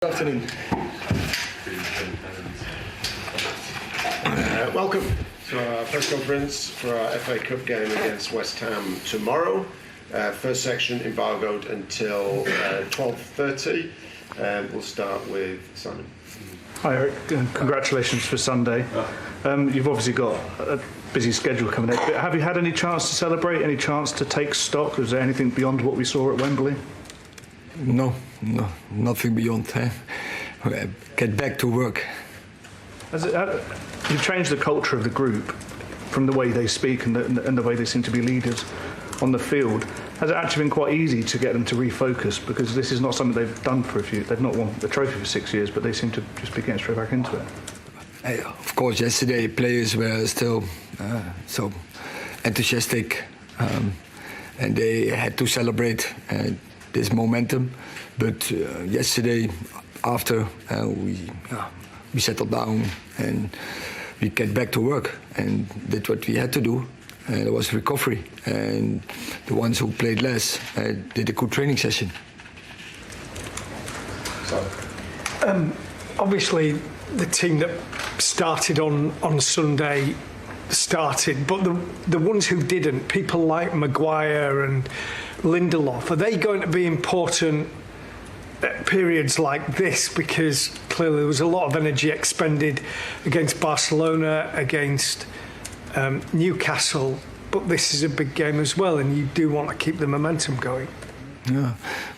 Good afternoon. Welcome to our press conference for our FA Cup game against West Ham tomorrow. First section embargoed until 12:30. We'll start with Simon. Hi Erik, and congratulations for Sunday. You've obviously got a busy schedule coming up. Have you had any chance to celebrate, any chance to take stock? Was there anything beyond what we saw at Wembley? No, nothing beyond. Get back to work. You've changed the culture of the group from the way they speak and the way they seem to be leaders on the field. Has it actually been quite easy to get them to refocus? Because this is not something they've done for they've not won the trophy for 6 years, but they seem to just be getting straight back into it. Of course, yesterday players were still so enthusiastic and they had to celebrate this momentum. But yesterday, after we settled down and we get back to work and did what we had to do. There was recovery, and the ones who played less did a good training session. Obviously, the team that started on Sunday started, but the ones who didn't, people like Maguire and Lindelof, are they going to be important at periods like this? Because clearly there was a lot of energy expended against Barcelona, against Newcastle, but this is a big game as well, and you do want to keep the momentum going. Yeah,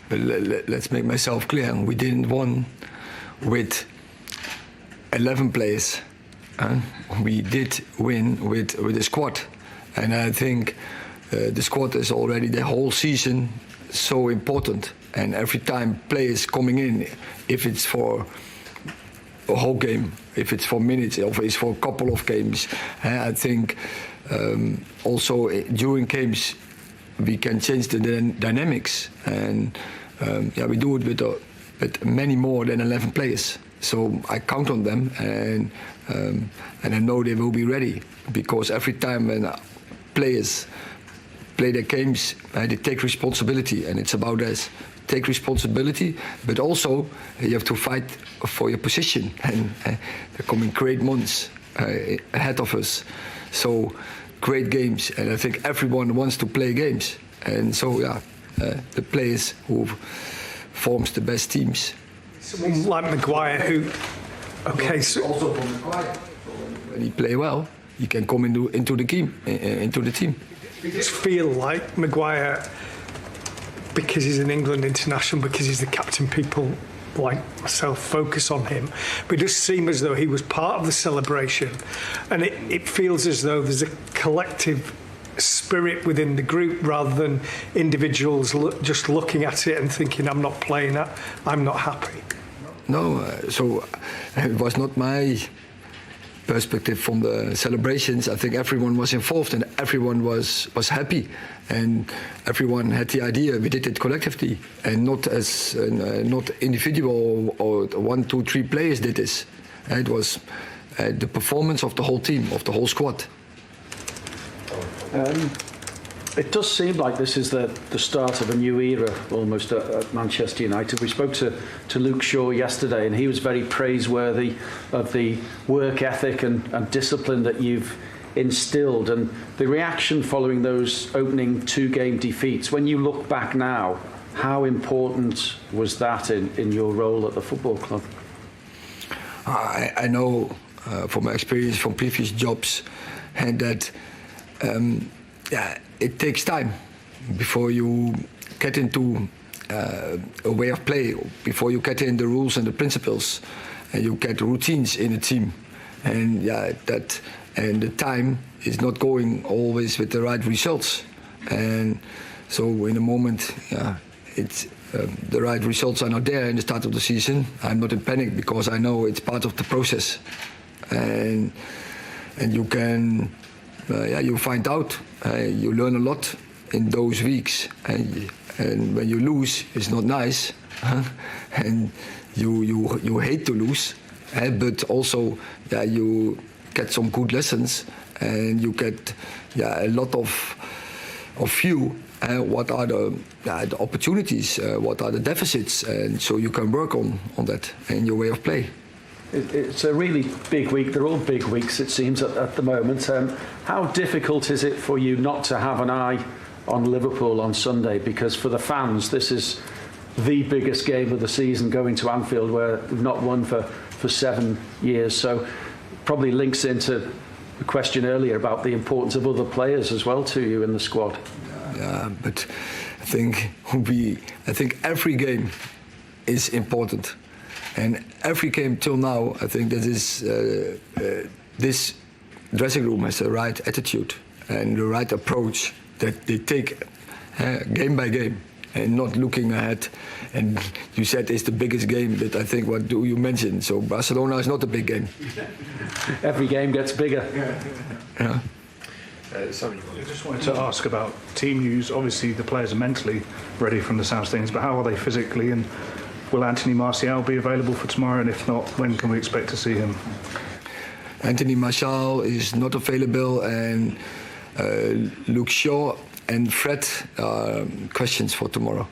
but let's make myself clear. We didn't win with 11 players. We did win with a squad, and I think the squad is already the whole season so important. And every time players coming in, if it's for a whole game, if it's for minutes, or if it's for a couple of games, I think also during games we can change the dynamics, and we do it with many more than 11 players. So I count on them, and I know they will be ready, because every time when players play their games, they take responsibility, and it's about us. Take responsibility, but also you have to fight for your position, and there coming great months ahead of us. So great games, and I think everyone wants to play games, and so the players who forms the best teams. Someone like Maguire, who also for Maguire, when he play well, he can come into the team. You just feel like Maguire, because he's an England international, because he's the captain, people like myself focus on him, but it does seem as though he was part of the celebration, and it feels as though there's a collective spirit within the group rather than individuals just looking at it and thinking, I'm not playing that, I'm not happy. No, so it was not my perspective from the celebrations. I think everyone was involved and everyone was happy, and everyone had the idea. We did it collectively, and not as not individual or 1, 2, 3 players did this. It was the performance of the whole team, of the whole squad. It does seem like this is the start of a new era, almost, at Manchester United. We spoke to Luke Shaw yesterday, and he was very praiseworthy of the work ethic and discipline that you've instilled, and the reaction following those opening 2-game defeats. When you look back now, how important was that in your role at the football club? I know from my experience from previous jobs, and that it takes time before you get into a way of play, before you get in the rules and the principles, and you get routines in a team, and the time is not going always with the right results, and so in a moment, it's the right results are not there in the start of the season. I'm not in panic, because I know it's part of the process, and you can. You find out, you learn a lot in those weeks, and when you lose, it's not nice, and you hate to lose, but also you get some good lessons, and you get a lot of you what are the opportunities, what are the deficits, and so you can work on that in your way of play. It's a really big week. They're all big weeks, it seems, at the moment. How difficult is it for you not to have an eye on Liverpool on Sunday? Because for the fans, this is the biggest game of the season, going to Anfield, where we've not won for 7 years. So probably links into the question earlier about the importance of other players as well to you in the squad. Yeah, but I think every game is important. And every game till now, I think that is this dressing room has the right attitude and the right approach, that they take game by game and not looking ahead. And you said it's the biggest game, but I think what do you mention? So Barcelona is not a big game. Every game gets bigger. Yeah. I just wanted to ask about team news. Obviously, the players are mentally ready from the sounds of things, but how are they physically? And will Anthony Martial be available for tomorrow? And if not, when can we expect to see him? Anthony Martial is not available, and Luke Shaw and Fred are questions for tomorrow.